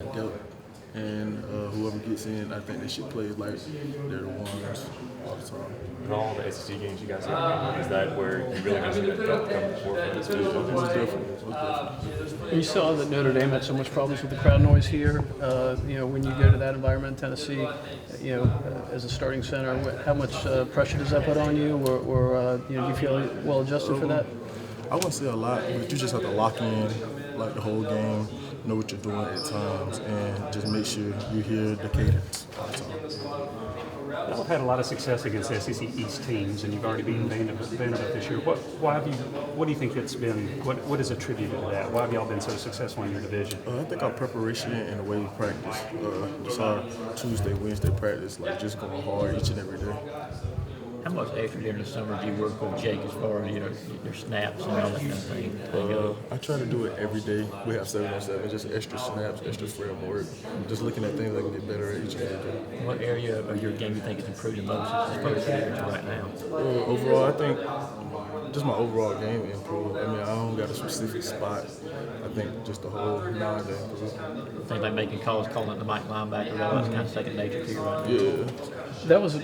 Yep. And whoever gets in, I think they should play like they're the ones all the time. In all the SEC games you guys have, is that where you really going to see that depth come forward for this team? Most definitely. You saw that Notre Dame had so much problems with the crowd noise here. When you go to that environment in Tennessee, as a starting center, how much pressure does that put on you, or do you feel well adjusted for that? I wouldn't say a lot, but you just have to lock in like the whole game, know what you're doing at times, and just make sure you hear the cadence all the time. Y'all have had a lot of success against SEC East teams, and you've already beaten Vanderbilt this year. What do you think it's been? What is attributed to that? Why have y'all been so successful in your division? I think our preparation and the way we practice, just our Tuesday, Wednesday practice, like just going hard each and every day. How much extra during the summer do you work with Jake as far as your snaps and all that kind of thing? I try to do it every day. We have 7-on-7, just extra snaps, extra frame work. Just looking at things I can get better at each and every day. What area of your game do you think is improved the most as far as your right now? Overall, I think just my overall game improved. I mean, I don't got a specific spot. I think just the whole nine-game improved. Things like making calls, calling out the Mike linebacker, all that's kind of second nature to you right now. Yeah. That was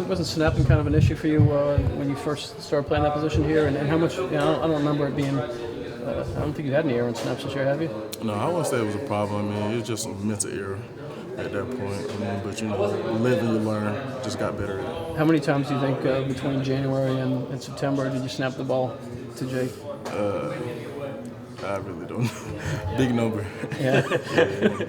wasn't snapping kind of an issue for you when you first started playing that position here, and how much? I don't remember it being. I don't think you had any error in snaps this year, have you? No, I wouldn't say it was a problem. I mean, it was just a mental error at that point. I mean, but you live and you learn. Just got better at it. How many times do you think between January and September did you snap the ball to Jake? I really don't know. Big number. Yeah. Do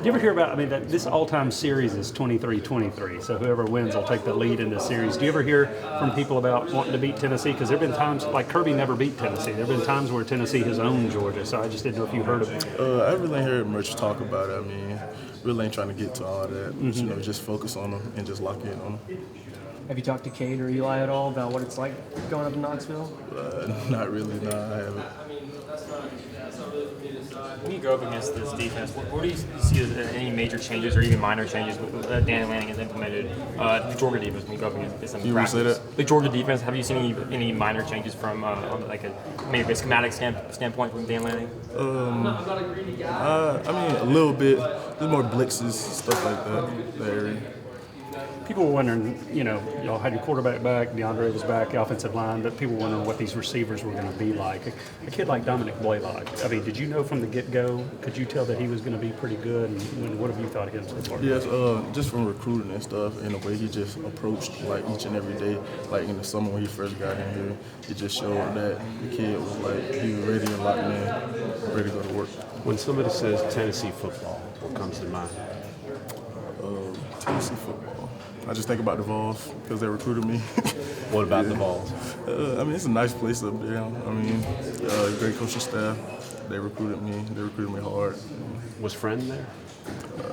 you ever hear about? This all-time series is 23-23. So whoever wins will take the lead in this series. Do you ever hear from people about wanting to beat Tennessee? Because there have been times like Kirby never beat Tennessee. There have been times where Tennessee has owned Georgia. So I just didn't know if you heard of it. I really ain't heard much talk about it. I mean, really ain't trying to get to all that. Mm-hmm. Just focus on them and just lock in on them. Have you talked to Cade or Eli at all about what it's like going up in Knoxville? Not really, no, I haven't. When you go up against this defense, what do you see as any major changes or even minor changes that Dan Lanning has implemented the Georgia defense when you go up against this in practice? Say that? The Georgia defense, have you seen any minor changes from maybe a schematic standpoint from Dan Lanning? I mean, a little bit. There's more blitzes, stuff like that. There. People were wondering, y'all had your quarterback back, DeAndre was back, the offensive line, but people were wondering what these receivers were going to be like. A kid like Dominic Blaylock, did you know from the get-go, could you tell that he was going to be pretty good, and what have you thought of him so far? Yes, just from recruiting and stuff, and the way he just approached like each and every day, like in the summer when he first got in here, it just showed that the kid was like, he was ready and locked in, ready to go to work. When somebody says Tennessee football, what comes to mind? Tennessee football. I just think about the Vols because they recruited me. What about the Vols? It's a nice place up there. Great coaching staff. They recruited me. They recruited me hard. Was Friend there?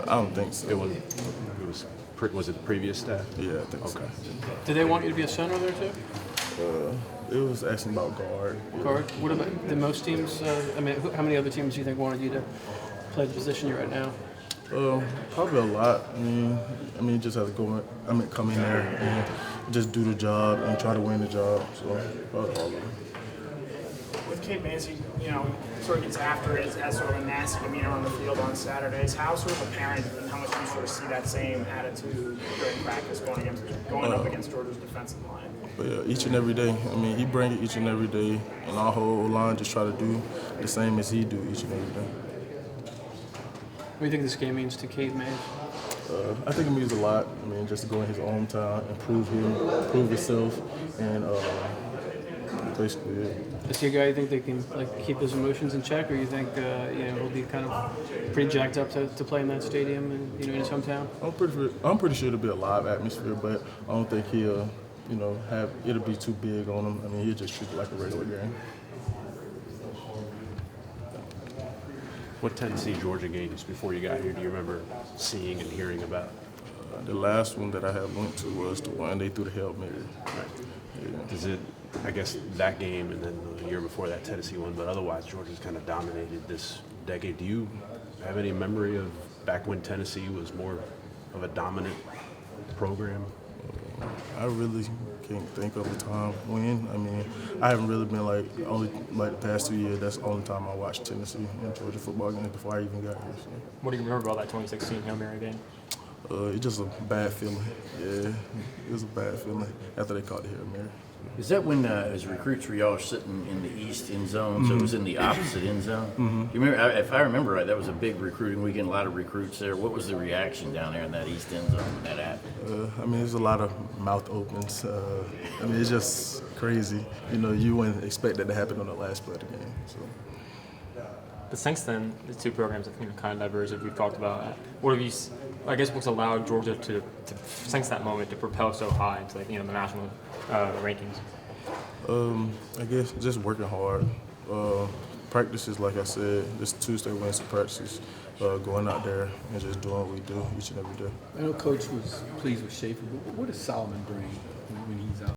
I don't think so. Was it the previous staff? Yeah, I think so. Did they want you to be a center there too? It was asking about guard. Guard. What about the most teams? How many other teams do you think wanted you to play the position you're at now? Probably a lot. I mean, just have to come in there and just do the job and try to win the job. So probably all of them. With Cade Mays, sort of gets after it as sort of a nasty demeanor on the field on Saturdays. How sort of apparent and how much do you sort of see that same attitude during practice going up against Georgia's defensive line? But yeah, each and every day. He brings it each and every day, and our whole line just try to do the same as he do each and every day. What do you think this game means to Cade Mays? I think it means a lot. Just to go in his own town and prove himself, and basically, yeah. Is he a guy you think they can keep his emotions in check, or you think he'll be kind of pretty jacked up to play in that stadium and in his hometown? I'm pretty sure it'll be a live atmosphere, but I don't think he'll it'll be too big on him. He'll just treat it like a regular game. What Tennessee-Georgia games before you got here do you remember seeing and hearing about? The last one that I had went to was the one they threw the Hail Mary. Right. Yeah. Does it, I guess, that game and then the year before that Tennessee one, but otherwise Georgia's kind of dominated this decade. Do you have any memory of back when Tennessee was more of a dominant program? I really can't think of a time when. I mean, I haven't really been only the past 2 years. That's the only time I watched Tennessee and Georgia football games before I even got here. So. What do you remember about that 2016 Hail Mary game? It's just a bad feeling. Yeah, it was a bad feeling after they caught the Hail Mary. Is that when, as recruits, were y'all sitting in the east end zone, so it was in the opposite end zone? You remember, if I remember right, that was a big recruiting weekend, a lot of recruits there. What was the reaction down there in that east end zone when that happened? I mean, there's a lot of mouth opens. I mean, it's just crazy. You wouldn't expect that to happen on the last play of the game. So. But since then, the two programs have kind of diverged, as we've talked about. What have you? I guess what's allowed Georgia to since that moment to propel so high into the national rankings? I guess just working hard. Practices, like I said, just Tuesday, Wednesday practices. Going out there and just doing what we do each and every day. I know Coach was pleased with Schaefer, but what does Solomon bring